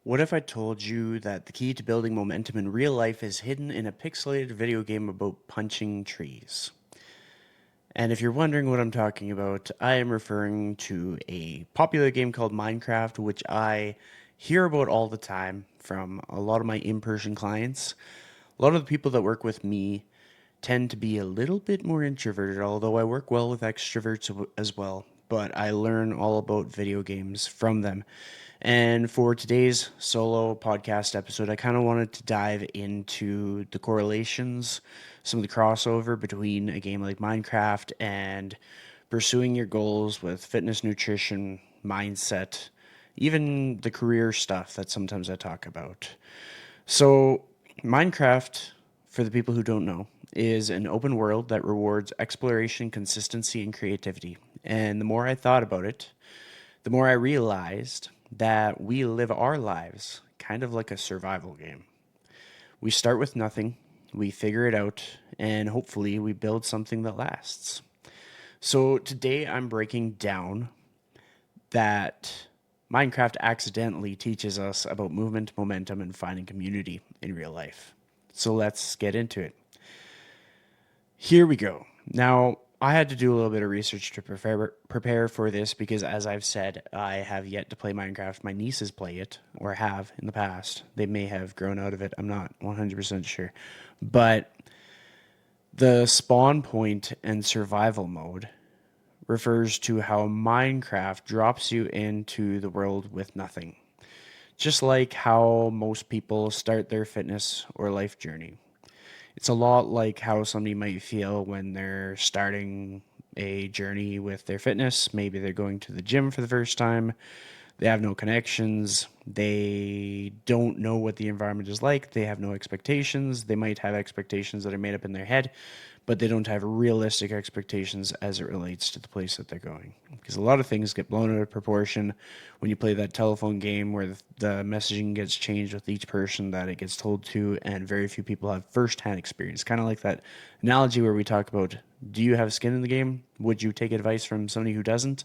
What if I told you that the key to building momentum in real life is hidden in a pixelated video game about punching trees? And if you're wondering what I'm talking about, I am referring to a popular game called Minecraft, which I hear about all the time from a lot of my in person clients. A lot of the people that work with me tend to be a little bit more introverted, although I work well with extroverts as well. But I learn all about video games from them. And for today's solo podcast episode, I kind of wanted to dive into the correlations, some of the crossover between a game like Minecraft and pursuing your goals with fitness, nutrition, mindset, even the career stuff that sometimes I talk about. So, Minecraft, for the people who don't know, is an open world that rewards exploration, consistency, and creativity. And the more I thought about it, the more I realized that we live our lives kind of like a survival game. We start with nothing, we figure it out, and hopefully we build something that lasts. So today I'm breaking down that Minecraft accidentally teaches us about movement, momentum, and finding community in real life. So let's get into it. Here we go. Now, I had to do a little bit of research to prepare for this because, as I've said, I have yet to play Minecraft. My nieces play it, or have in the past. They may have grown out of it. I'm not 100% sure. But the spawn point and survival mode refers to how Minecraft drops you into the world with nothing. Just like how most people start their fitness or life journey. It's a lot like how somebody might feel when they're starting a journey with their fitness. Maybe they're going to the gym for the first time. They have no connections. They don't know what the environment is like. They have no expectations. They might have expectations that are made up in their head, but they don't have realistic expectations as it relates to the place that they're going. Because a lot of things get blown out of proportion when you play that telephone game where the messaging gets changed with each person that it gets told to, and very few people have firsthand experience. Kind of like that analogy where we talk about, do you have skin in the game? Would you take advice from somebody who doesn't?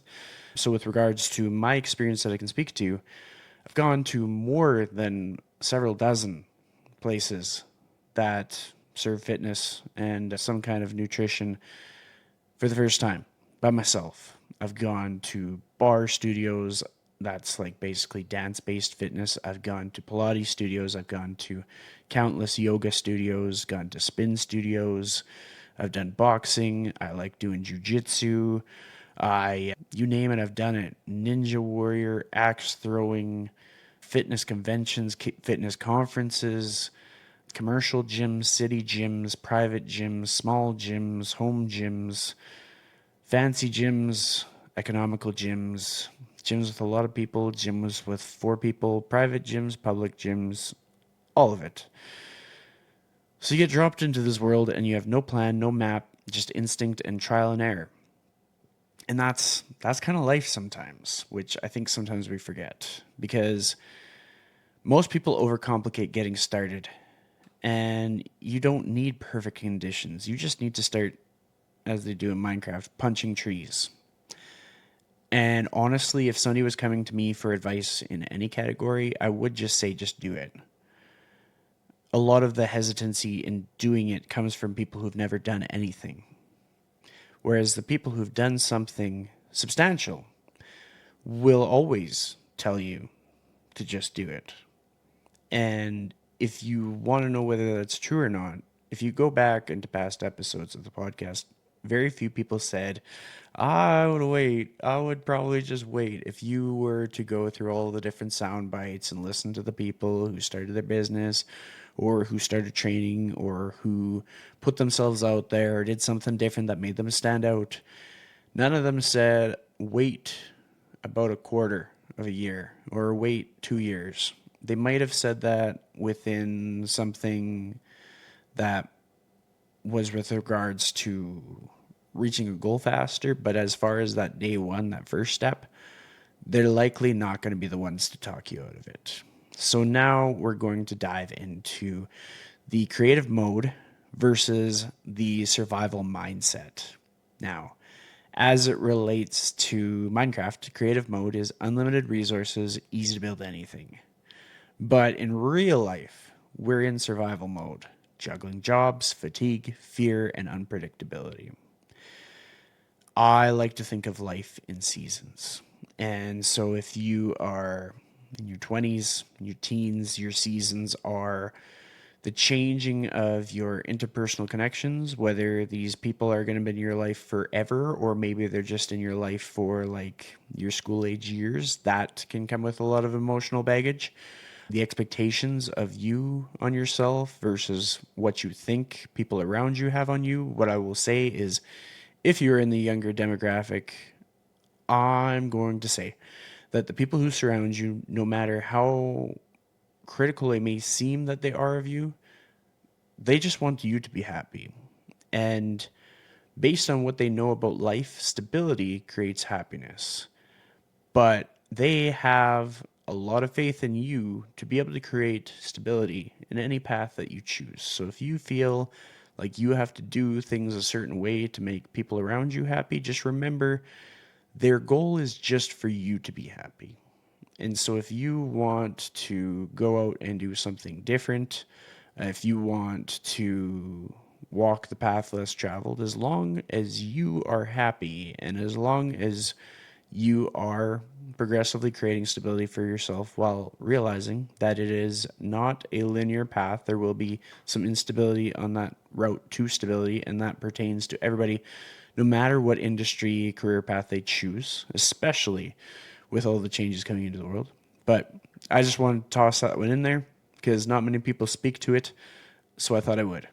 So, with regards to my experience that I can speak to, I've gone to more than several dozen places that serve fitness and some kind of nutrition for the first time by myself. I've gone to bar studios that's like basically dance based fitness. I've gone to Pilates studios. I've gone to countless yoga studios, gone to spin studios. I've done boxing. I like doing jujitsu. You name it, I've done it. Ninja warrior, axe throwing, fitness conventions, fitness conferences, commercial gyms, city gyms, private gyms, small gyms, home gyms, fancy gyms, economical gyms, gyms with a lot of people, gyms with four people, private gyms, public gyms, all of it. So you get dropped into this world and you have no plan, no map, just instinct and trial and error. And that's kind of life sometimes, which I think sometimes we forget because most people overcomplicate getting started, and you don't need perfect conditions. You just need to start, as they do in Minecraft, punching trees. And honestly, if somebody was coming to me for advice in any category, I would just say just do it. A lot of the hesitancy in doing it comes from people who've never done anything. Whereas the people who've done something substantial will always tell you to just do it. And if you want to know whether that's true or not, if you go back into past episodes of the podcast, very few people said, I would wait. I would probably just wait. If you were to go through all the different sound bites and listen to the people who started their business or who started training or who put themselves out there or did something different that made them stand out, none of them said, wait about a quarter of a year or wait 2 years. They might have said that within something that was with regards to reaching a goal faster, but as far as that day one, that first step, they're likely not going to be the ones to talk you out of it. So now we're going to dive into the creative mode versus the survival mindset. Now, as it relates to Minecraft, creative mode is unlimited resources, easy to build anything. But in real life, we're in survival mode, juggling jobs, fatigue, fear, and unpredictability. I like to think of life in seasons. And so if you are in your 20s, your teens, your seasons are the changing of your interpersonal connections, whether these people are going to be in your life forever or maybe they're just in your life for like your school age years, that can come with a lot of emotional baggage. The expectations of you on yourself versus what you think people around you have on you. What I will say is, if you're in the younger demographic, I'm going to say that the people who surround you, no matter how critical it may seem that they are of you, they just want you to be happy. And based on what they know about life, stability creates happiness. But they have a lot of faith in you to be able to create stability in any path that you choose. So if you feel like you have to do things a certain way to make people around you happy, just remember their goal is just for you to be happy. And so if you want to go out and do something different, if you want to walk the path less traveled, as long as you are happy and as long as you are progressively creating stability for yourself while realizing that it is not a linear path. There will be some instability on that route to stability, and that pertains to everybody, no matter what industry, career path they choose, especially with all the changes coming into the world. But I just wanted to toss that one in there because not many people speak to it, so I thought I would.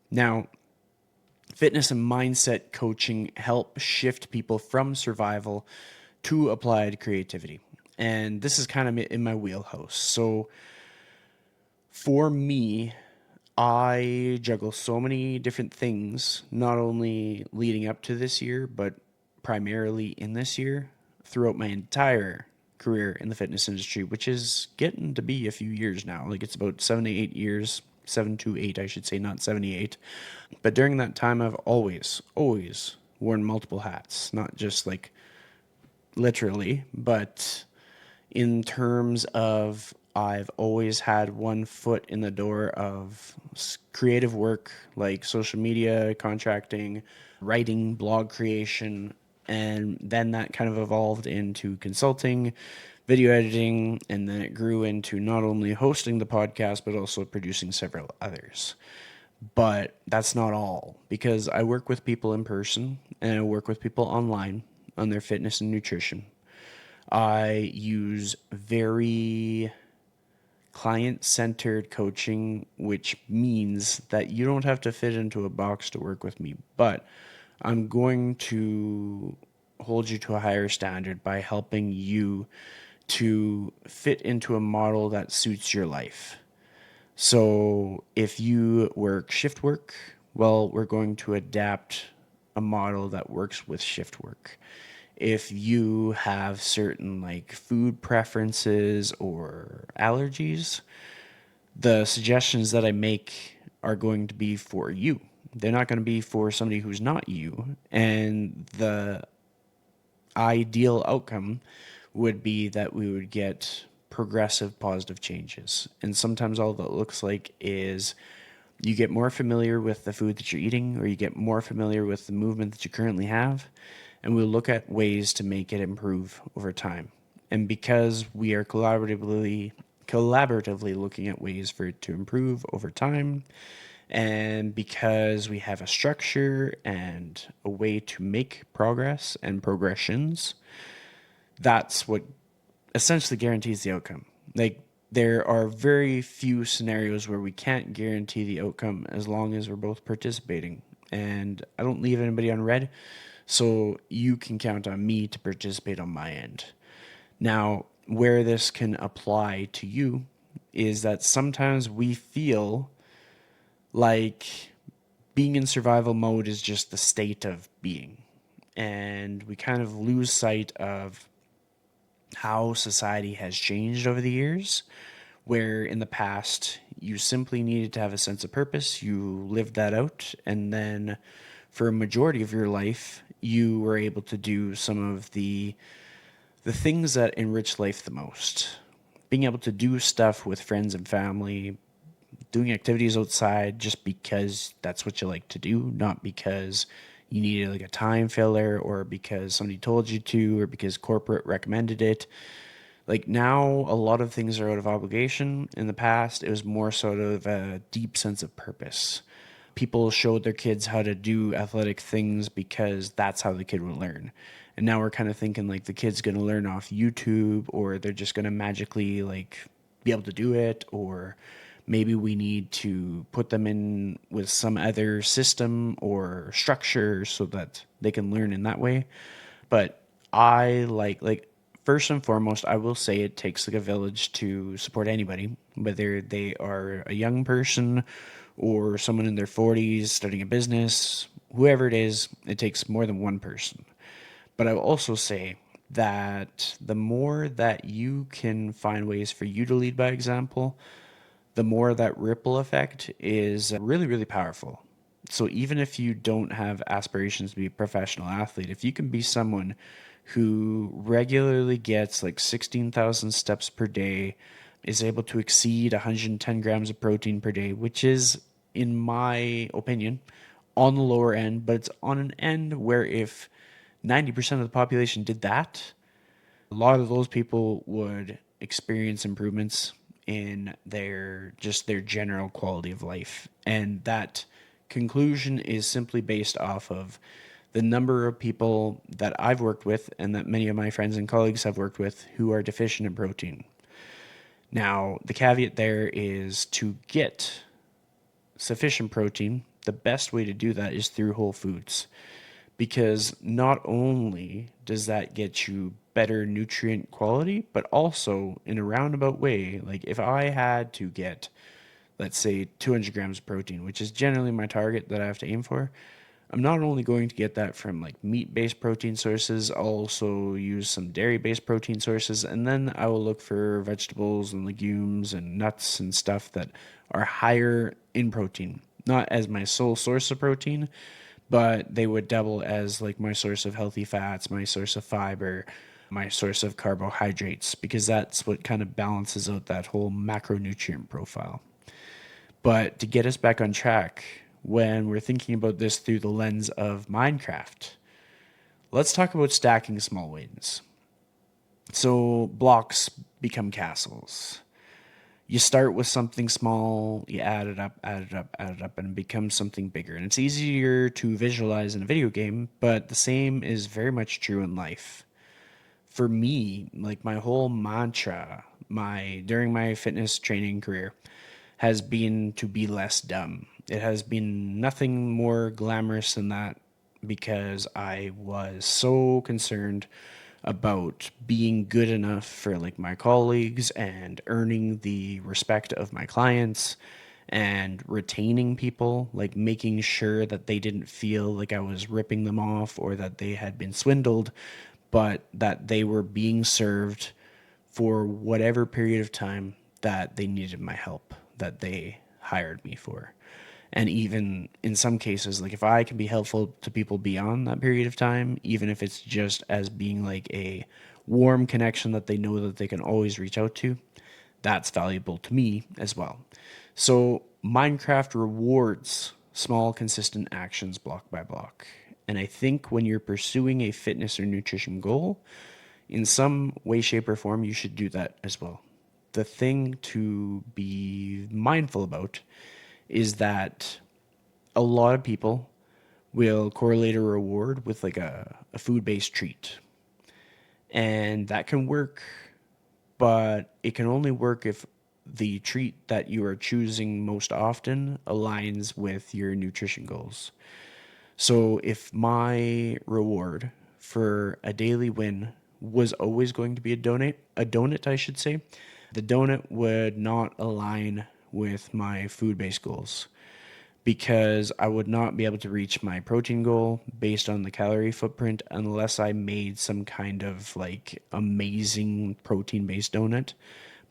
Now, fitness and mindset coaching help shift people from survival to applied creativity. And this is kind of in my wheelhouse. So for me, I juggle so many different things, not only leading up to this year, but primarily in this year throughout my entire career in the fitness industry, which is getting to be a few years now. Like it's about 7 to 8 years, 7 to 8, I should say, not 78. But during that time, I've always worn multiple hats, not just like literally, but in terms of I've always had one foot in the door of creative work like social media, contracting, writing, blog creation, and then that kind of evolved into consulting, video editing, and then it grew into not only hosting the podcast but also producing several others. But that's not all because I work with people in person and I work with people online on their fitness and nutrition. I use very client centered coaching, which means that you don't have to fit into a box to work with me, but I'm going to hold you to a higher standard by helping you to fit into a model that suits your life. So if you work shift work, well, we're going to adapt a model that works with shift work. If you have certain like food preferences or allergies, the suggestions that I make are going to be for you. They're not going to be for somebody who's not you. And the ideal outcome would be that we would get progressive positive changes. And sometimes all that looks like is you get more familiar with the food that you're eating, or you get more familiar with the movement that you currently have, and we'll look at ways to make it improve over time. And because we are collaboratively looking at ways for it to improve over time, and because we have a structure and a way to make progress and progressions, that's what essentially guarantees the outcome. Like there are very few scenarios where we can't guarantee the outcome as long as we're both participating. And I don't leave anybody on red, so you can count on me to participate on my end. Now, where this can apply to you is that sometimes we feel like being in survival mode is just the state of being. And we kind of lose sight of how society has changed over the years, where in the past you simply needed to have a sense of purpose, you lived that out, and then for a majority of your life, you were able to do some of the things that enrich life the most. being able to do stuff with friends and family, doing activities outside just because that's what you like to do, not because you needed like a time filler or because somebody told you to or because corporate recommended it. Like now, a lot of things are out of obligation. In the past, it was more sort of a deep sense of purpose. People showed their kids how to do athletic things because that's how the kid would learn. And now we're kind of thinking like the kid's going to learn off YouTube or they're just going to magically like be able to do it, or maybe we need to put them in with some other system or structure so that they can learn in that way. But I like first and foremost, I will say it takes like a village to support anybody, whether they are a young person or someone in their 40s starting a business, whoever it is, it takes more than one person. But I will also say that the more that you can find ways for you to lead by example, the more that ripple effect is really, really powerful. So even if you don't have aspirations to be a professional athlete, if you can be someone who regularly gets like 16,000 steps per day, is able to exceed 110 grams of protein per day, which is, in my opinion, on the lower end, but it's on an end where if 90% of the population did that, a lot of those people would experience improvements in their general quality of life. And that conclusion is simply based off of the number of people that I've worked with and that many of my friends and colleagues have worked with who are deficient in protein. Now, the caveat there is to get sufficient protein, the best way to do that is through whole foods, because not only does that get you better nutrient quality, but also in a roundabout way, like if I had to get, let's say, 200 grams of protein, which is generally my target that I have to aim for, I'm not only going to get that from like meat based protein sources, I'll also use some dairy based protein sources, and then I will look for vegetables and legumes and nuts and stuff that are higher in protein. Not as my sole source of protein, but they would double as like my source of healthy fats, my source of fiber, my source of carbohydrates, because that's what kind of balances out that whole macronutrient profile. But to get us back on track, when we're thinking about this through the lens of Minecraft, let's talk about stacking small wins. So blocks become castles. You start with something small, you add it up, add it up, add it up, and it becomes something bigger. And it's easier to visualize in a video game, but the same is very much true in life. For me, like my whole mantra, my during my fitness training career has been to be less dumb. It has been nothing more glamorous than that because I was so concerned about being good enough for like my colleagues and earning the respect of my clients and retaining people, like making sure that they didn't feel like I was ripping them off or that they had been swindled, but that they were being served for whatever period of time that they needed my help, that they hired me for. And even in some cases, like if I can be helpful to people beyond that period of time, even if it's just as being like a warm connection that they know that they can always reach out to, that's valuable to me as well. So Minecraft rewards small, consistent actions block by block. And I think when you're pursuing a fitness or nutrition goal, in some way, shape, or form, you should do that as well. The thing to be mindful about is that a lot of people will correlate a reward with like a food based treat. And that can work, but it can only work if the treat that you are choosing most often aligns with your nutrition goals. So if my reward for a daily win was always going to be a donut, I should say, the donut would not align with my food-based goals because I would not be able to reach my protein goal based on the calorie footprint unless I made some kind of like amazing protein based donut.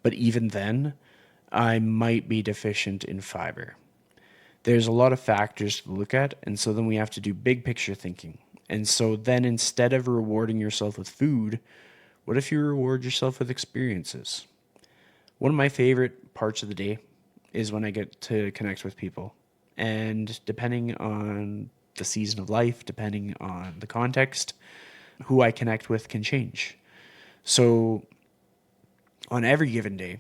But even then, I might be deficient in fiber. There's a lot of factors to look at, and so then we have to do big picture thinking. And so then instead of rewarding yourself with food, what if you reward yourself with experiences? One of my favorite parts of the day is when I get to connect with people. And depending on the season of life, depending on the context, who I connect with can change. So on every given day,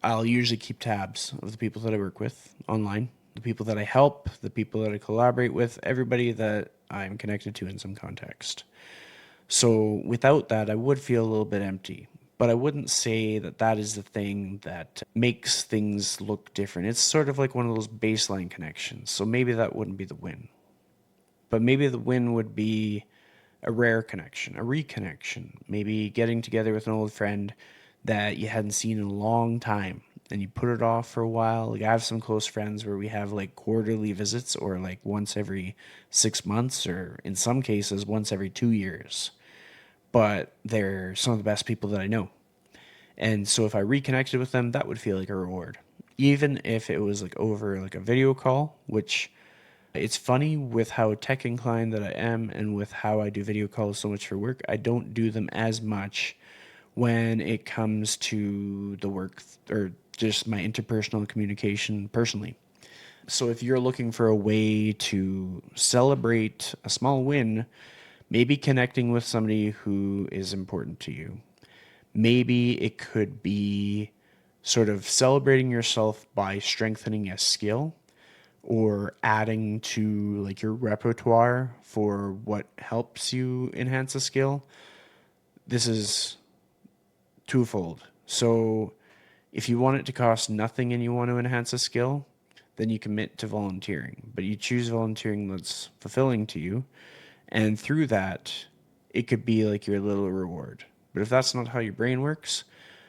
I'll usually keep tabs of the people that I work with online, the people that I help, the people that I collaborate with, everybody that I'm connected to in some context. So without that, I would feel a little bit empty. But I wouldn't say that that is the thing that makes things look different. It's sort of like one of those baseline connections. So maybe that wouldn't be the win. But maybe the win would be a rare connection, a reconnection, maybe getting together with an old friend that you hadn't seen in a long time and you put it off for a while. Like I have some close friends where we have like quarterly visits or like once every 6 months or in some cases once every 2 years. But they're some of the best people that I know. And so if I reconnected with them, that would feel like a reward. Even if it was like over like a video call, which it's funny with how tech inclined that I am and with how I do video calls so much for work, I don't do them as much when it comes to the work or just my interpersonal communication personally. So if you're looking for a way to celebrate a small win, maybe connecting with somebody who is important to you. Maybe it could be sort of celebrating yourself by strengthening a skill or adding to like your repertoire for what helps you enhance a skill. This is twofold. So if you want it to cost nothing and you want to enhance a skill, then you commit to volunteering. But you choose volunteering that's fulfilling to you. And through that, it could be like your little reward. But if that's not how your brain works,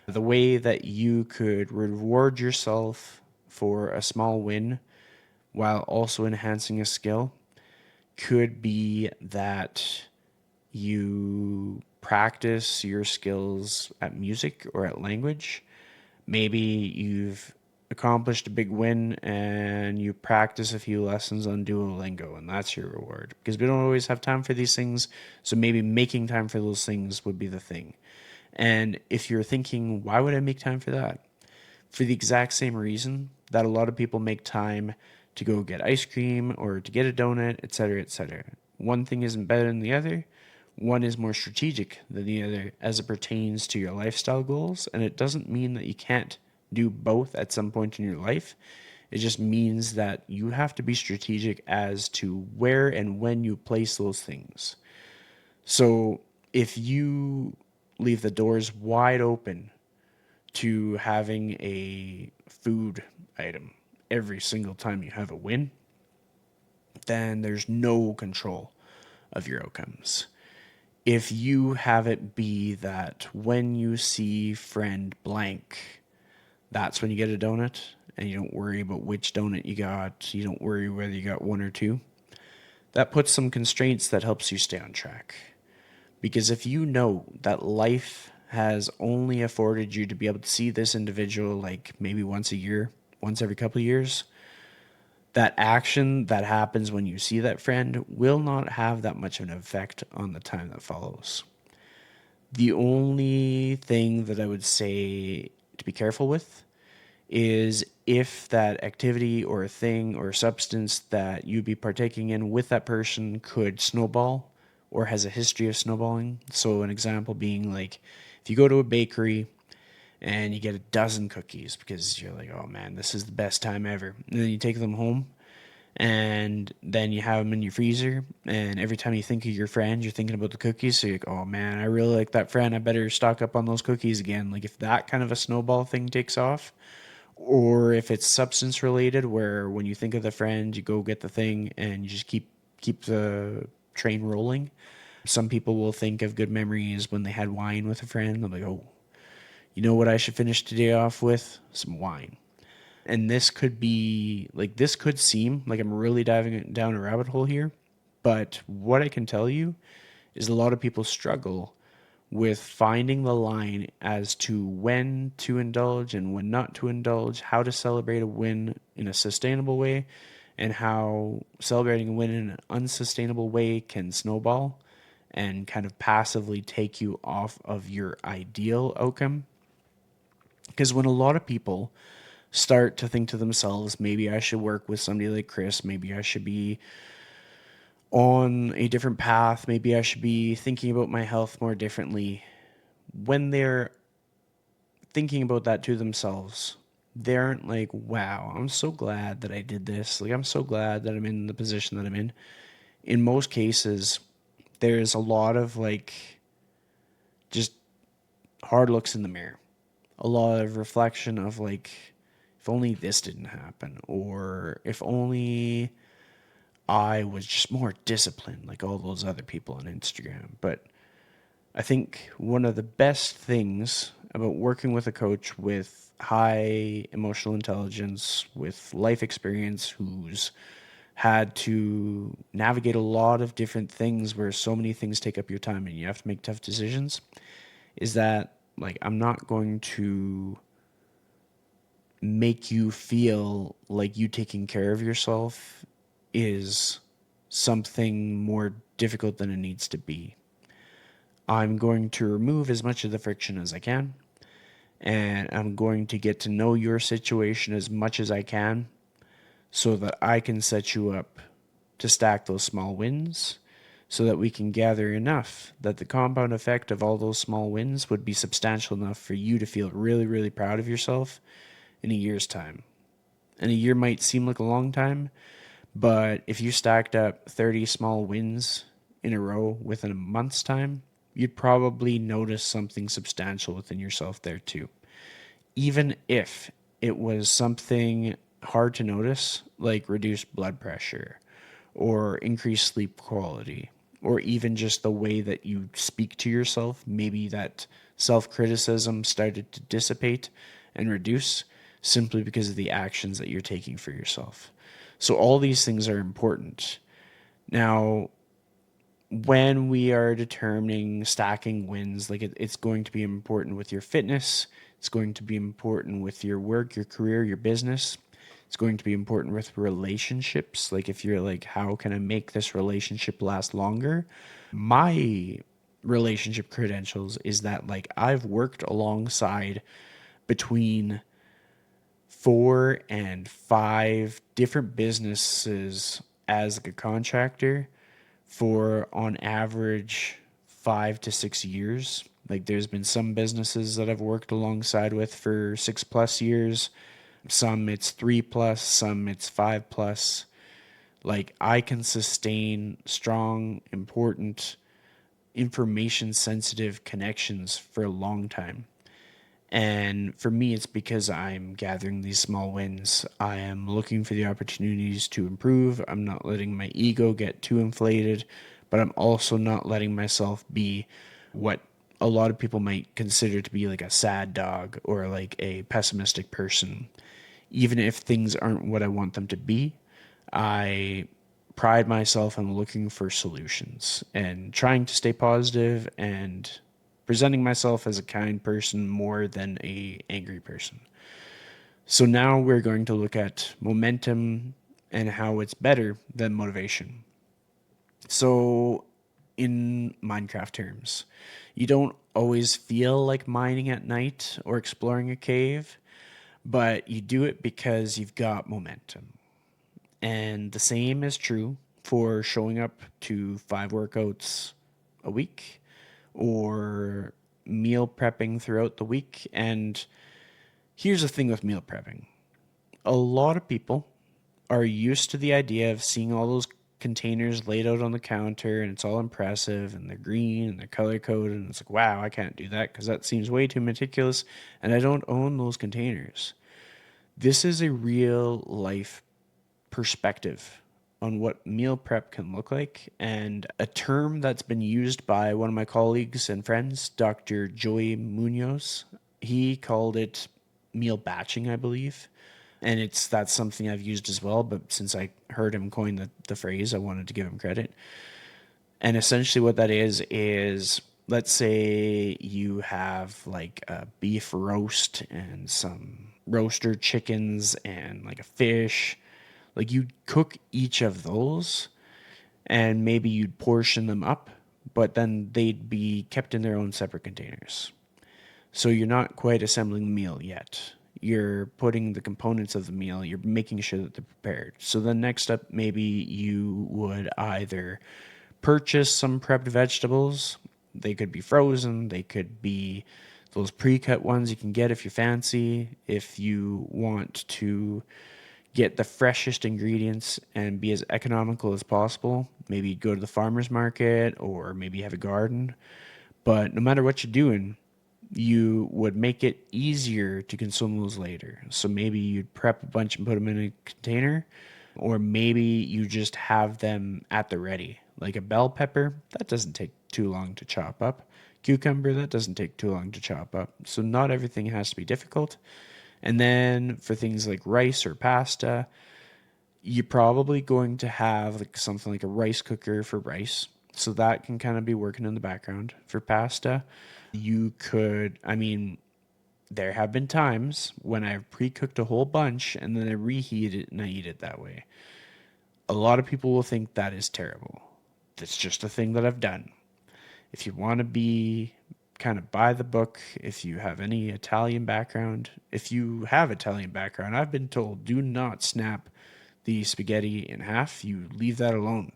the way that you could reward yourself for a small win while also enhancing a skill could be that you practice your skills at music or at language. Maybe you've accomplished a big win and you practice a few lessons on Duolingo, and that's your reward because we don't always have time for these things. So maybe making time for those things would be the thing. And if you're thinking, why would I make time for that? For the exact same reason that a lot of people make time to go get ice cream or to get a donut, etc., etc. One thing isn't better than the other. One is more strategic than the other as it pertains to your lifestyle goals. And it doesn't mean that you can't do both at some point in your life. It just means that you have to be strategic as to where and when you place those things. So if you leave the doors wide open to having a food item every single time you have a win, then there's no control of your outcomes. If you have it be that when you see friend blank, that's when you get a donut and you don't worry about which donut you got, you don't worry whether you got one or two, that puts some constraints that helps you stay on track. Because if you know that life has only afforded you to be able to see this individual like maybe once a year, once every couple of years, that action that happens when you see that friend will not have that much of an effect on the time that follows. The only thing that I would say to be careful with is if that activity or a thing or substance that you'd be partaking in with that person could snowball or has a history of snowballing. So, an example being like if you go to a bakery and you get a dozen cookies because you're like, oh man, this is the best time ever. And then you take them home and then you have them in your freezer. And every time you think of your friend, you're thinking about the cookies. So you're like, oh man, I really like that friend. I better stock up on those cookies again. Like if that kind of a snowball thing takes off, or if it's substance related, where when you think of the friend, you go get the thing and you just keep the train rolling. Some people will think of good memories when they had wine with a friend. I'm like, oh, you know what I should finish today off with? Some wine. And this could be like, this could seem like I'm really diving down a rabbit hole here. But what I can tell you is a lot of people struggle with finding the line as to when to indulge and when not to indulge, how to celebrate a win in a sustainable way, and how celebrating a win in an unsustainable way can snowball and kind of passively take you off of your ideal outcome. Because when a lot of people start to think to themselves, maybe I should work with somebody like Chris, maybe I should be on a different path, maybe I should be thinking about my health more differently. When they're thinking about that to themselves, they aren't like, wow, I'm so glad that I did this. Like, I'm so glad that I'm in the position that I'm in. In most cases, there's a lot of like just hard looks in the mirror, a lot of reflection of like, if only this didn't happen, or if only I was just more disciplined like all those other people on Instagram. But I think one of the best things about working with a coach with high emotional intelligence, with life experience, who's had to navigate a lot of different things where so many things take up your time and you have to make tough decisions, is that like I'm not going to make you feel like you taking care of yourself is something more difficult than it needs to be. I'm going to remove as much of the friction as I can, and I'm going to get to know your situation as much as I can so that I can set you up to stack those small wins so that we can gather enough that the compound effect of all those small wins would be substantial enough for you to feel really, really proud of yourself in a year's time. And a year might seem like a long time, but if you stacked up 30 small wins in a row within a month's time, you'd probably notice something substantial within yourself there too. Even if it was something hard to notice, like reduced blood pressure or increased sleep quality, or even just the way that you speak to yourself, maybe that self criticism started to dissipate and reduce simply because of the actions that you're taking for yourself. So, all these things are important. Now, when we are determining stacking wins, like it's going to be important with your fitness, it's going to be important with your work, your career, your business. It's going to be important with relationships. Like if you're like, how can I make this relationship last longer? My relationship credentials is that like I've worked alongside between 4 and 5 different businesses as like a contractor for on average 5 to 6 years. Like there's been some businesses that I've worked alongside with for 6 plus years. Some it's 3 plus, some it's 5 plus. Like I can sustain strong, important, information sensitive connections for a long time. And for me, it's because I'm gathering these small wins. I am looking for the opportunities to improve. I'm not letting my ego get too inflated, but I'm also not letting myself be what a lot of people might consider to be like a sad dog or like a pessimistic person. Even if things aren't what I want them to be, I pride myself on looking for solutions and trying to stay positive and presenting myself as a kind person more than a angry person. So now we're going to look at momentum and how it's better than motivation. So in Minecraft terms, you don't always feel like mining at night or exploring a cave, but you do it because you've got momentum. And the same is true for showing up to 5 workouts a week or meal prepping throughout the week. And here's the thing with meal prepping, a lot of people are used to the idea of seeing all those containers laid out on the counter and it's all impressive and they're green and they're color coded and it's like, wow, I can't do that because that seems way too meticulous and I don't own those containers. This is a real life perspective on what meal prep can look like, and a term that's been used by one of my colleagues and friends, Dr. Joy Munoz. He called it meal batching, I believe. And that's something I've used as well, but since I heard him coin the phrase, I wanted to give him credit. And essentially what that is let's say you have like a beef roast and some roaster chickens and like a fish. Like you'd cook each of those and maybe you'd portion them up, but then they'd be kept in their own separate containers. So you're not quite assembling the meal yet. You're putting the components of the meal, you're making sure that they're prepared. So then next up, maybe you would either purchase some prepped vegetables. They could be frozen, they could be those pre-cut ones you can get if you're fancy. If you want to get the freshest ingredients and be as economical as possible, maybe go to the farmer's market or maybe have a garden. But no matter what you're doing, you would make it easier to consume those later. So maybe you'd prep a bunch and put them in a container, or maybe you just have them at the ready. Like a bell pepper, that doesn't take too long to chop up. Cucumber, that doesn't take too long to chop up. So not everything has to be difficult. And then for things like rice or pasta, you're probably going to have like something like a rice cooker for rice. So that can kind of be working in the background. For pasta, you could, I mean, there have been times when I've pre-cooked a whole bunch and then I reheat it and I eat it that way. A lot of people will think that is terrible. That's just a thing that I've done. If you want to be kind of by the book, if you have any Italian background, if you have Italian background, I've been told do not snap the spaghetti in half. You leave that alone.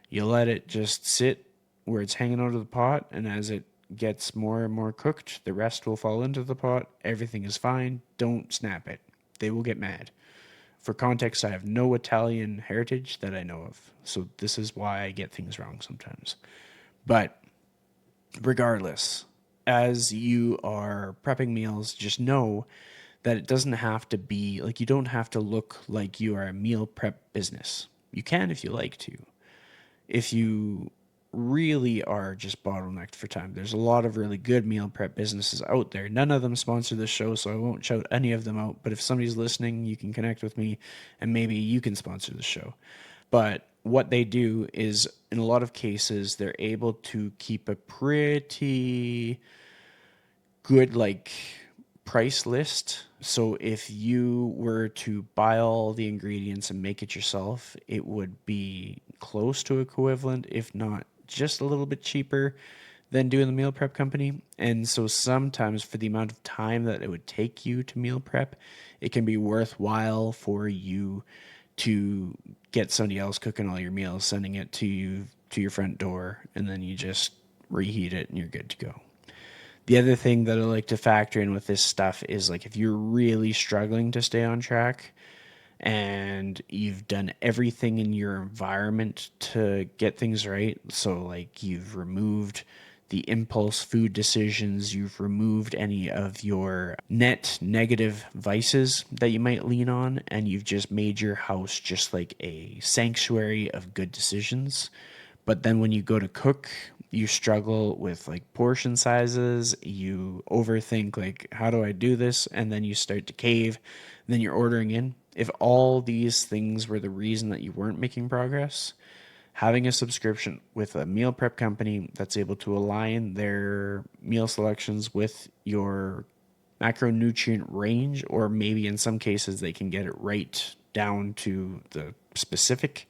You let it just sit where it's hanging out of the pot, and as it gets more and more cooked, the rest will fall into the pot. Everything is fine. Don't snap it. They will get mad. For context, I have no Italian heritage that I know of, so this is why I get things wrong sometimes. But regardless, as you are prepping meals, just know that it doesn't have to be like you don't have to look like you are a meal prep business. You can if you like to. If you really are just bottlenecked for time, there's a lot of really good meal prep businesses out there. None of them sponsor this show, so I won't shout any of them out. But if somebody's listening, you can connect with me and maybe you can sponsor the show. But what they do is, in a lot of cases, they're able to keep a pretty good, like, price list. So if you were to buy all the ingredients and make it yourself, it would be close to equivalent, if not just a little bit cheaper than doing the meal prep company. And so sometimes for the amount of time that it would take you to meal prep, it can be worthwhile for you to get somebody else cooking all your meals, sending it to you to your front door, and then you just reheat it and you're good to go. The other thing that I like to factor in with this stuff is like if you're really struggling to stay on track and you've done everything in your environment to get things right. So, like, you've removed the impulse food decisions, you've removed any of your net negative vices that you might lean on, and you've just made your house just like a sanctuary of good decisions. But then when you go to cook, you struggle with like portion sizes, you overthink like how do I do this, and then you start to cave, then you're ordering in. If all these things were the reason that you weren't making progress, having a subscription with a meal prep company that's able to align their meal selections with your macronutrient range, or maybe in some cases they can get it right down to the specific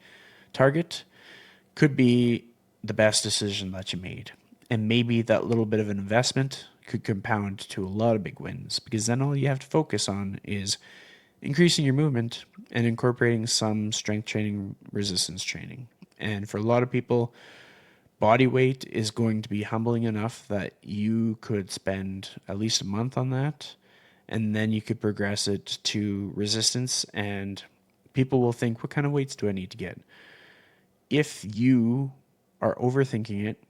target, could be the best decision that you made. And maybe that little bit of an investment could compound to a lot of big wins, because then all you have to focus on is increasing your movement and incorporating some strength training, resistance training. And for a lot of people, body weight is going to be humbling enough that you could spend at least a month on that, and then you could progress it to resistance. And people will think, what kind of weights do I need to get? If you are overthinking it,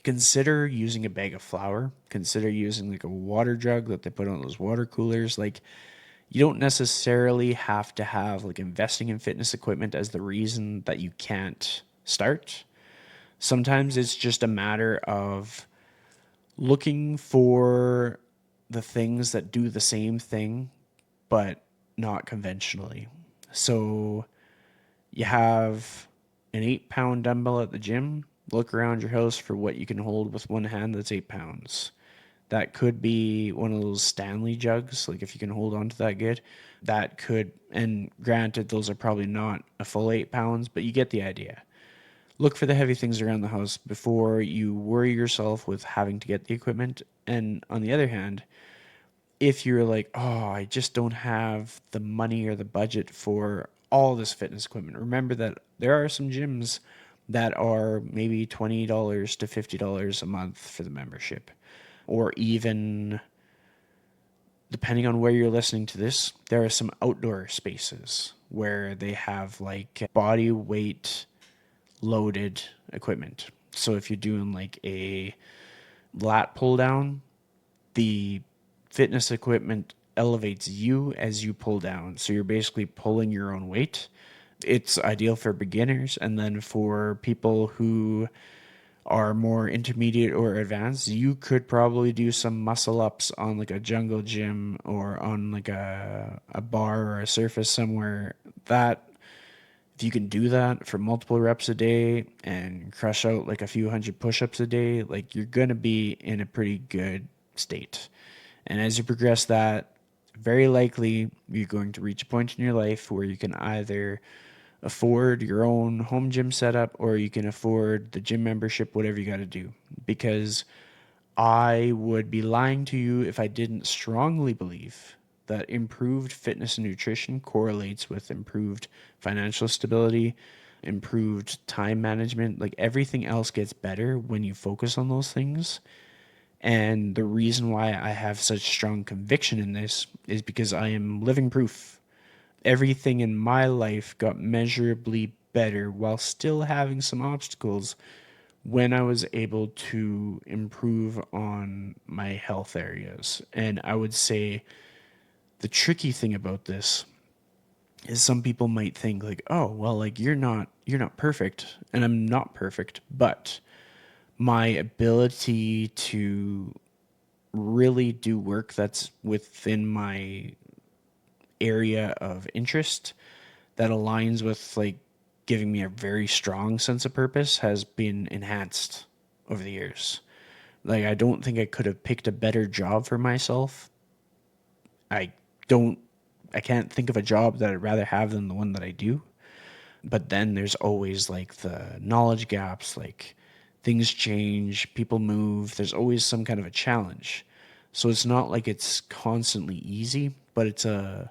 consider using a bag of flour. Consider using like a water jug that they put on those water coolers. Like, you don't necessarily have to have like investing in fitness equipment as the reason that you can't start. Sometimes it's just a matter of looking for the things that do the same thing, but not conventionally. So you have an 8 pound dumbbell at the gym. Look around your house for what you can hold with one hand that's 8 pounds. That could be one of those Stanley jugs, like if you can hold on to that good. That could, and granted, those are probably not a full 8 pounds, but you get the idea. Look for the heavy things around the house before you worry yourself with having to get the equipment. And on the other hand, if you're like, oh, I just don't have the money or the budget for all this fitness equipment, remember that there are some gyms that are maybe $20 to $50 a month for the membership. Or even, depending on where you're listening to this, there are some outdoor spaces where they have like body weight loaded equipment. So if you're doing like a lat pull down, the fitness equipment elevates you as you pull down. So you're basically pulling your own weight. It's ideal for beginners. And then for people who are more intermediate or advanced, you could probably do some muscle ups on like a jungle gym or on like a bar or a surface somewhere. That if you can do that for multiple reps a day and crush out like a few hundred push-ups a day, like you're going to be in a pretty good state. And as you progress that, very likely you're going to reach a point in your life where you can either afford your own home gym setup or you can afford the gym membership, whatever you got to do. Because I would be lying to you if I didn't strongly believe that improved fitness and nutrition correlates with improved financial stability, improved time management. Like everything else gets better when you focus on those things. And the reason why I have such strong conviction in this is because I am living proof. Everything in my life got measurably better while still having some obstacles when I was able to improve on my health areas. And I would say the tricky thing about this is some people might think like, "Oh, well, like you're not perfect." And I'm not perfect, but my ability to really do work that's within my area of interest that aligns with like giving me a very strong sense of purpose has been enhanced over the years. Like I don't think I could have picked a better job for myself. I don't I can't think of a job that I'd rather have than the one that I do. But then there's always like the knowledge gaps, like things change, people move, there's always some kind of a challenge. So it's not like it's constantly easy, but it's a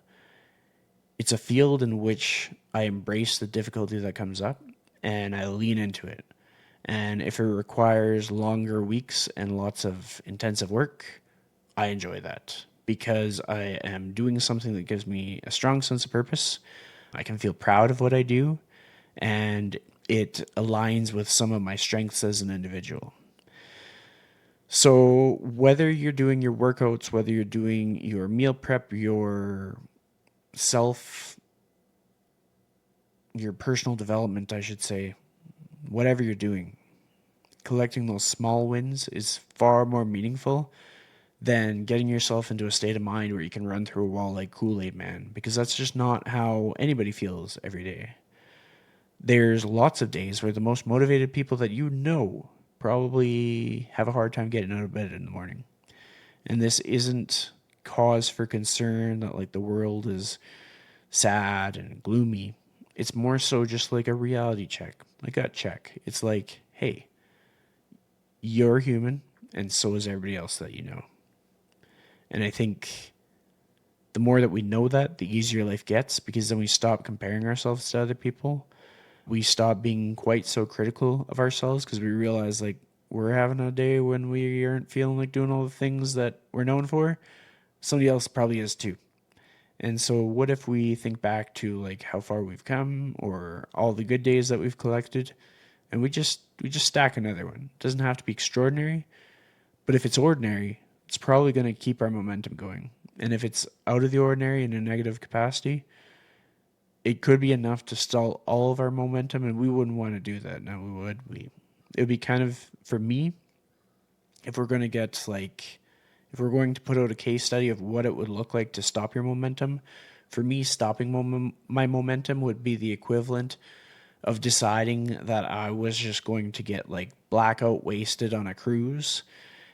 field in which I embrace the difficulty that comes up and I lean into it. And if it requires longer weeks and lots of intensive work, I enjoy that because I am doing something that gives me a strong sense of purpose. I can feel proud of what I do, and it aligns with some of my strengths as an individual. So, whether you're doing your workouts, whether you're doing your meal prep, self, your personal development, I should say, whatever you're doing, collecting those small wins is far more meaningful than getting yourself into a state of mind where you can run through a wall like Kool-Aid Man, because that's just not how anybody feels every day. There's lots of days where the most motivated people that you know probably have a hard time getting out of bed in the morning. And this isn't cause for concern that like the world is sad and gloomy. It's more so just like a reality check, a gut check. It's like, hey, you're human, and so is everybody else that you know. And I think the more that we know that, the easier life gets because then we stop comparing ourselves to other people. We stop being quite so critical of ourselves because we realize like we're having a day when we aren't feeling like doing all the things that we're known for. Somebody else probably is too. And so what if we think back to like how far we've come or all the good days that we've collected and we just stack another one. It doesn't have to be extraordinary, but if it's ordinary, it's probably going to keep our momentum going. And if it's out of the ordinary in a negative capacity, it could be enough to stall all of our momentum, and we wouldn't want to do that. Now we would. It would be kind of for me if we're going to get like if we're going to put out a case study of what it would look like to stop your momentum. For me, stopping my momentum would be the equivalent of deciding that I was just going to get like blackout wasted on a cruise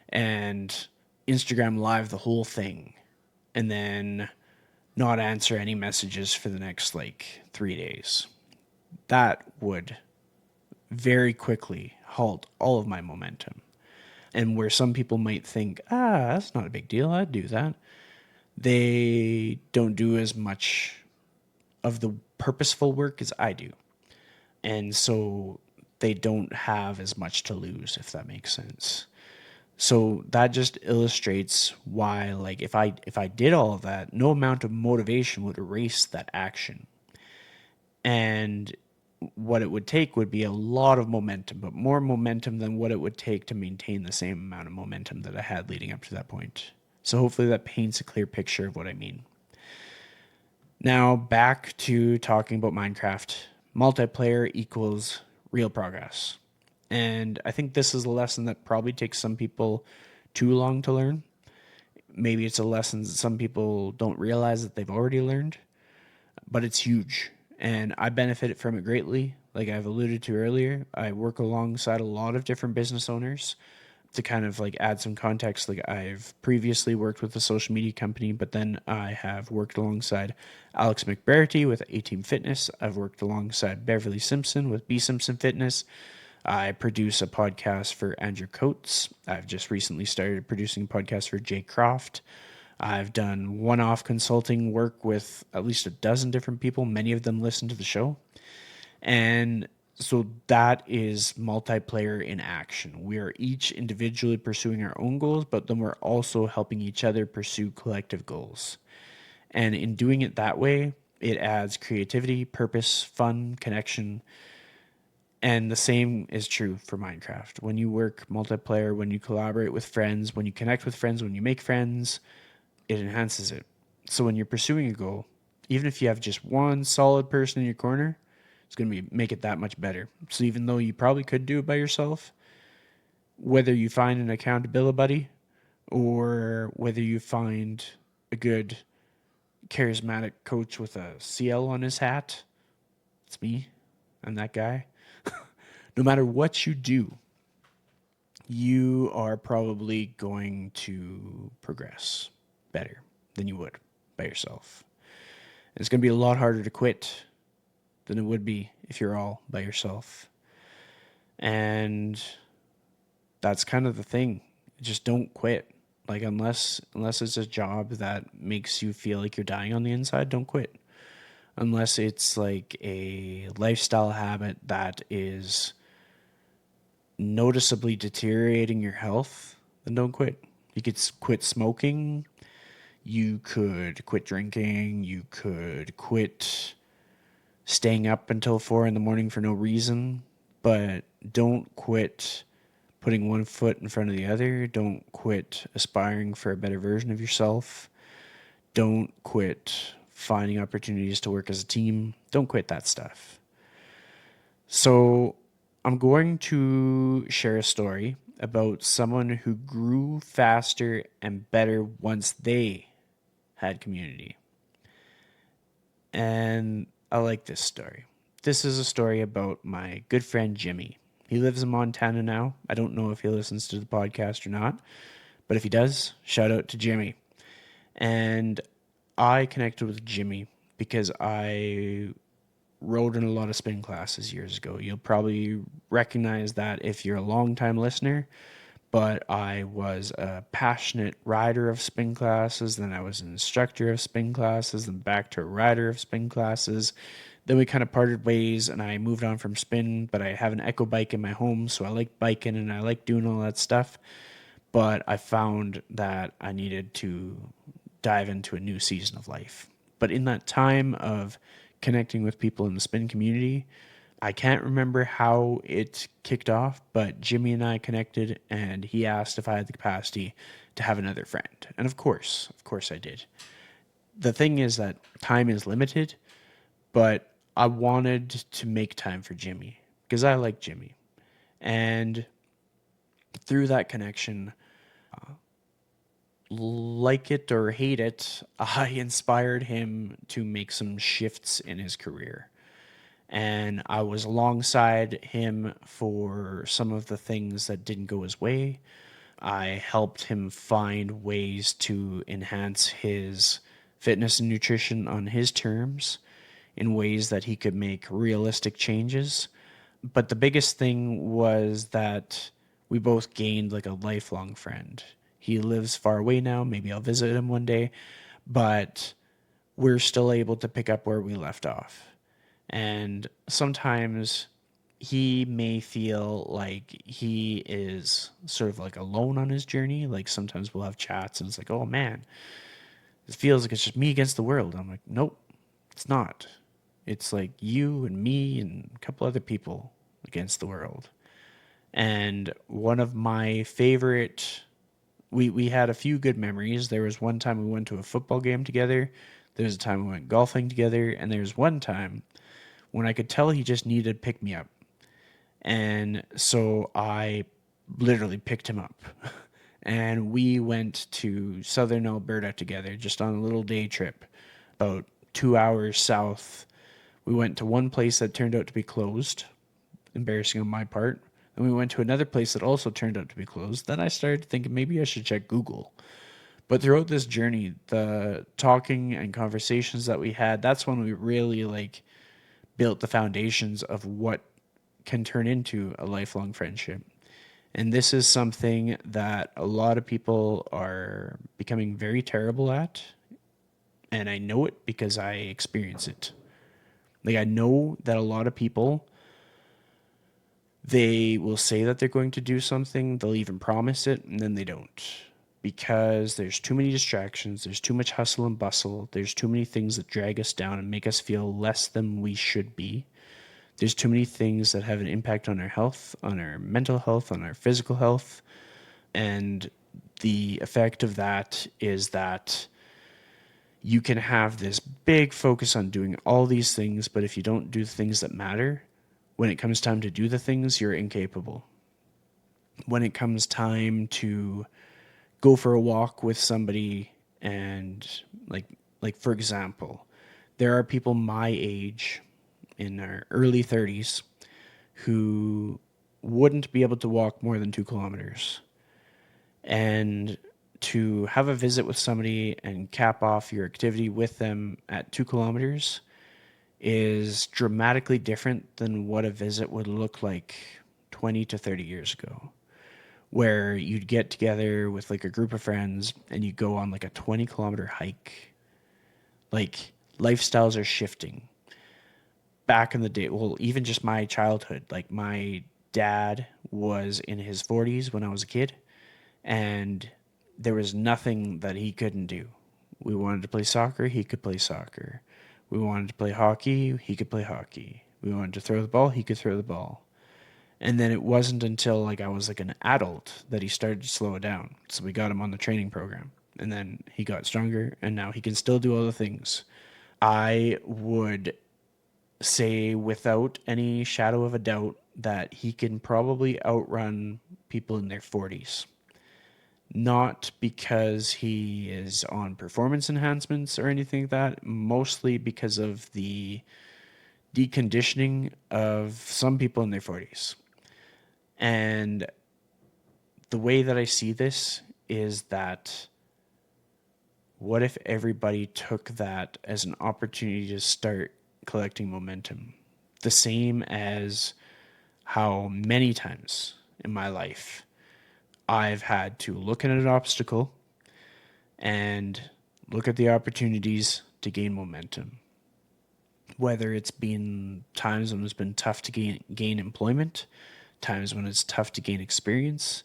and Instagram live the whole thing and then not answer any messages for the next like 3 days. That would very quickly halt all of my momentum. And where some people might think, that's not a big deal, I'd do that, they don't do as much of the purposeful work as I do. And so they don't have as much to lose, if that makes sense. So that just illustrates why, like, if I did all of that, no amount of motivation would erase that action. And what it would take would be a lot of momentum, but more momentum than what it would take to maintain the same amount of momentum that I had leading up to that point. So hopefully that paints a clear picture of what I mean. Now back to talking about Minecraft. Multiplayer equals real progress. And I think this is a lesson that probably takes some people too long to learn. Maybe it's a lesson that some people don't realize that they've already learned, but it's huge. And I benefit from it greatly. Like I've alluded to earlier, I work alongside a lot of different business owners. To kind of like add some context, like I've previously worked with a social media company, but then I have worked alongside Alex McBarity with A Team Fitness. I've worked alongside Beverly Simpson with B Simpson Fitness. I produce a podcast for Andrew Coates. I've just recently started producing a podcast for Jay Croft. I've done one-off consulting work with at least a dozen different people. Many of them listen to the show. And so that is multiplayer in action. We are each individually pursuing our own goals, but then we're also helping each other pursue collective goals. And in doing it that way, it adds creativity, purpose, fun, connection. And the same is true for Minecraft. When you work multiplayer, when you collaborate with friends, when you connect with friends, when you make friends, it enhances it. So when you're pursuing a goal, even if you have just one solid person in your corner, it's going to make it that much better. So even though you probably could do it by yourself, whether you find an accountability buddy or whether you find a good charismatic coach with a CL on his hat, it's me, I'm that guy. No matter what you do, you are probably going to progress better than you would by yourself. And it's going to be a lot harder to quit than it would be if you're all by yourself. And that's kind of the thing. Just don't quit. Like unless it's a job that makes you feel like you're dying on the inside, don't quit. Unless it's like a lifestyle habit that is noticeably deteriorating your health, then don't quit. You could quit smoking, you could quit drinking, you could quit staying up until 4 in the morning for no reason, but don't quit putting one foot in front of the other. Don't quit aspiring for a better version of yourself. Don't quit finding opportunities to work as a team. Don't quit that stuff. So I'm going to share a story about someone who grew faster and better once they had community. And I like this story. This is a story about my good friend Jimmy. He lives in Montana now. I don't know if he listens to the podcast or not, but if he does, shout out to Jimmy. And I connected with Jimmy because I rode in a lot of spin classes years ago. You'll probably recognize that if you're a long-time listener, but I was a passionate rider of spin classes, then I was an instructor of spin classes, then back to a rider of spin classes. Then we kind of parted ways and I moved on from spin, but I have an Echo bike in my home, so I like biking and I like doing all that stuff. But I found that I needed to dive into a new season of life. But in that time of connecting with people in the spin community, I can't remember how it kicked off, but Jimmy and I connected and he asked if I had the capacity to have another friend. And of course I did. The thing is that time is limited, but I wanted to make time for Jimmy because I like Jimmy. And through that connection, like it or hate it, I inspired him to make some shifts in his career. And I was alongside him for some of the things that didn't go his way. I helped him find ways to enhance his fitness and nutrition on his terms in ways that he could make realistic changes. but the biggest thing was that we both gained like a lifelong friend. He lives far away now. Maybe I'll visit him one day, but we're still able to pick up where we left off. And sometimes he may feel like he is sort of like alone on his journey. Like sometimes we'll have chats and it's like, oh man, it feels like it's just me against the world. I'm like, nope, it's not. It's like you and me and a couple other people against the world. And one of my favorite, we had a few good memories. There was one time we went to a football game together. There was a time we went golfing together. And there was one time when I could tell he just needed to pick me up. And so I literally picked him up. And we went to southern Alberta together, just on a little day trip, about 2 hours south. We went to one place that turned out to be closed, embarrassing on my part. And we went to another place that also turned out to be closed. Then I started thinking maybe I should check Google. But throughout this journey, the talking and conversations that we had, that's when we really like built the foundations of what can turn into a lifelong friendship. And this is something that a lot of people are becoming very terrible at. And I know it because I experience it. Like, I know that a lot of people, they will say that they're going to do something, they'll even promise it, and then they don't. Because there's too many distractions, there's too much hustle and bustle, there's too many things that drag us down and make us feel less than we should be. There's too many things that have an impact on our health, on our mental health, on our physical health. And the effect of that is that you can have this big focus on doing all these things, but if you don't do the things that matter, when it comes time to do the things, you're incapable. When it comes time to go for a walk with somebody and like for example, there are people my age in their early 30s who wouldn't be able to walk more than 2 kilometers. And to have a visit with somebody and cap off your activity with them at 2 kilometers is dramatically different than what a visit would look like 20 to 30 years ago, where you'd get together with like a group of friends and you go on like a 20-kilometer hike. Like, lifestyles are shifting. Back in the day, well, even just my childhood, like my dad was in his 40s when I was a kid, and there was nothing that he couldn't do. We wanted to play soccer, he could play soccer. We wanted to play hockey, he could play hockey. We wanted to throw the ball, he could throw the ball. And then it wasn't until like I was like an adult that he started to slow it down. So we got him on the training program. And then he got stronger and now he can still do all the things. I would say without any shadow of a doubt that he can probably outrun people in their 40s. Not because he is on performance enhancements or anything like that, mostly because of the deconditioning of some people in their 40s. And the way that I see this is that what if everybody took that as an opportunity to start collecting momentum? The same as how many times in my life I've had to look at an obstacle and look at the opportunities to gain momentum. Whether it's been times when it's been tough to gain employment, times when it's tough to gain experience,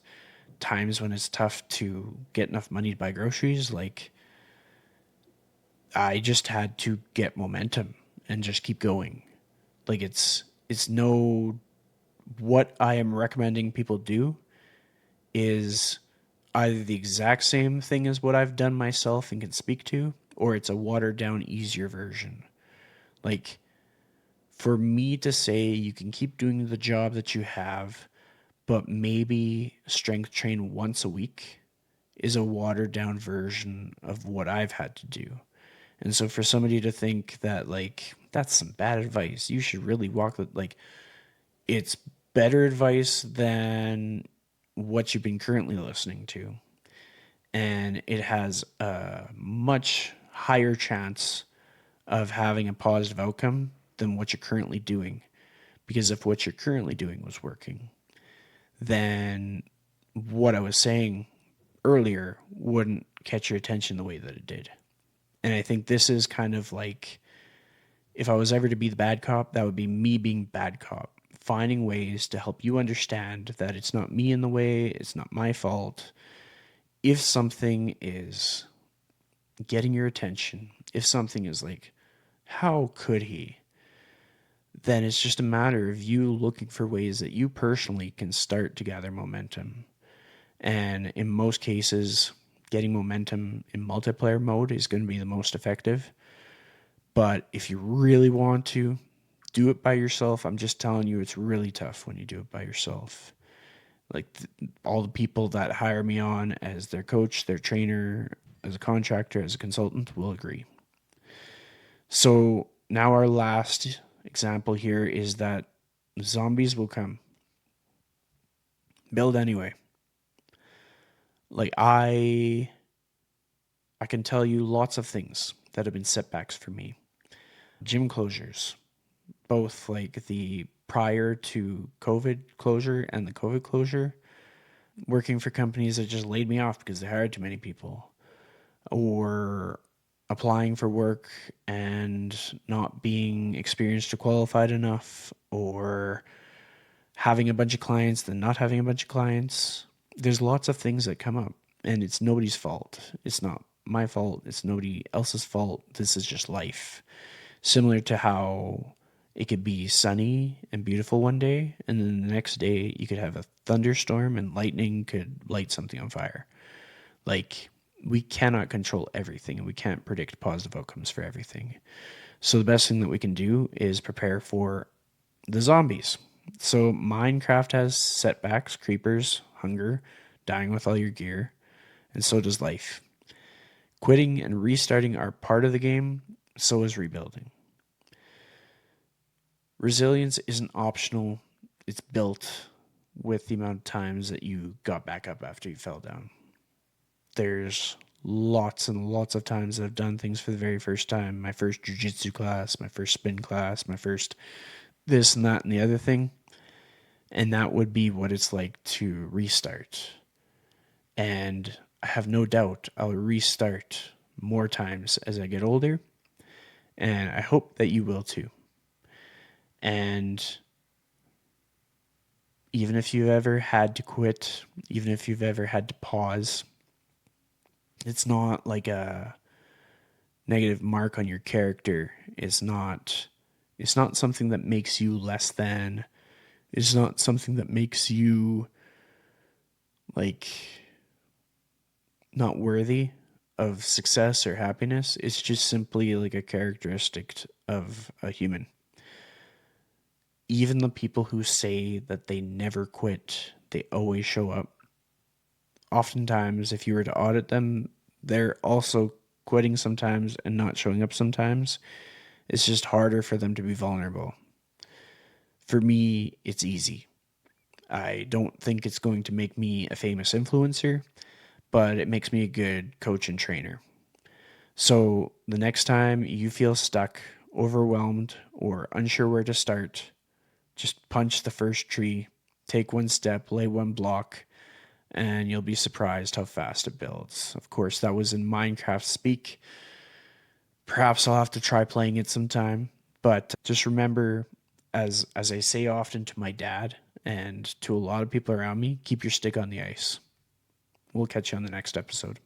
times when it's tough to get enough money to buy groceries. Like, I just had to get momentum and just keep going. Like, it's no, what I am recommending people do is either the exact same thing as what I've done myself and can speak to, or it's a watered down, easier version. Like, for me to say you can keep doing the job that you have, but maybe strength train once a week is a watered down version of what I've had to do. And so for somebody to think that like that's some bad advice, you should really walk the like it's better advice than what you've been currently listening to. And it has a much higher chance of having a positive outcome than what you're currently doing. Because if what you're currently doing was working, then what I was saying earlier wouldn't catch your attention the way that it did. And I think this is kind of like, if I was ever to be the bad cop, that would be me being bad cop, finding ways to help you understand that it's not me in the way, it's not my fault. If something is getting your attention, if something is like, how could he? Then it's just a matter of you looking for ways that you personally can start to gather momentum. And in most cases, getting momentum in multiplayer mode is going to be the most effective. But if you really want to do it by yourself, I'm just telling you, it's really tough when you do it by yourself. Like all the people that hire me on as their coach, their trainer, as a contractor, as a consultant will agree. So now our last example here is that zombies will come. Build anyway. Like I can tell you lots of things that have been setbacks for me. Gym closures, both like the prior to COVID closure and the COVID closure, working for companies that just laid me off because they hired too many people, or applying for work and not being experienced or qualified enough, or having a bunch of clients then not having a bunch of clients. There's lots of things that come up, and it's nobody's fault. It's not my fault. It's nobody else's fault. This is just life. Similar to how it could be sunny and beautiful one day, and then the next day you could have a thunderstorm and lightning could light something on fire. Like, we cannot control everything, and we can't predict positive outcomes for everything. So the best thing that we can do is prepare for the zombies. So Minecraft has setbacks, creepers, hunger, dying with all your gear, and so does life. Quitting and restarting are part of the game, so is rebuilding. Resilience isn't optional, it's built with the amount of times that you got back up after you fell down. There's lots and lots of times that I've done things for the very first time. My first jiu-jitsu class, my first spin class, my first this and that and the other thing. And that would be what it's like to restart. And I have no doubt I'll restart more times as I get older. And I hope that you will too. And even if you've ever had to quit, even if you've ever had to pause, it's not like a negative mark on your character. It's not something that makes you less than. It's not something that makes you like not worthy of success or happiness. It's just simply like a characteristic of a human. Even the people who say that they never quit, they always show up. Oftentimes, if you were to audit them, they're also quitting sometimes and not showing up sometimes. It's just harder for them to be vulnerable. For me, it's easy. I don't think it's going to make me a famous influencer, but it makes me a good coach and trainer. So the next time you feel stuck, overwhelmed, or unsure where to start, just punch the first tree, take one step, lay one block, and you'll be surprised how fast it builds. Of course, that was in Minecraft speak. Perhaps I'll have to try playing it sometime, but just remember, as I say often to my dad and to a lot of people around me, keep your stick on the ice. We'll catch you on the next episode.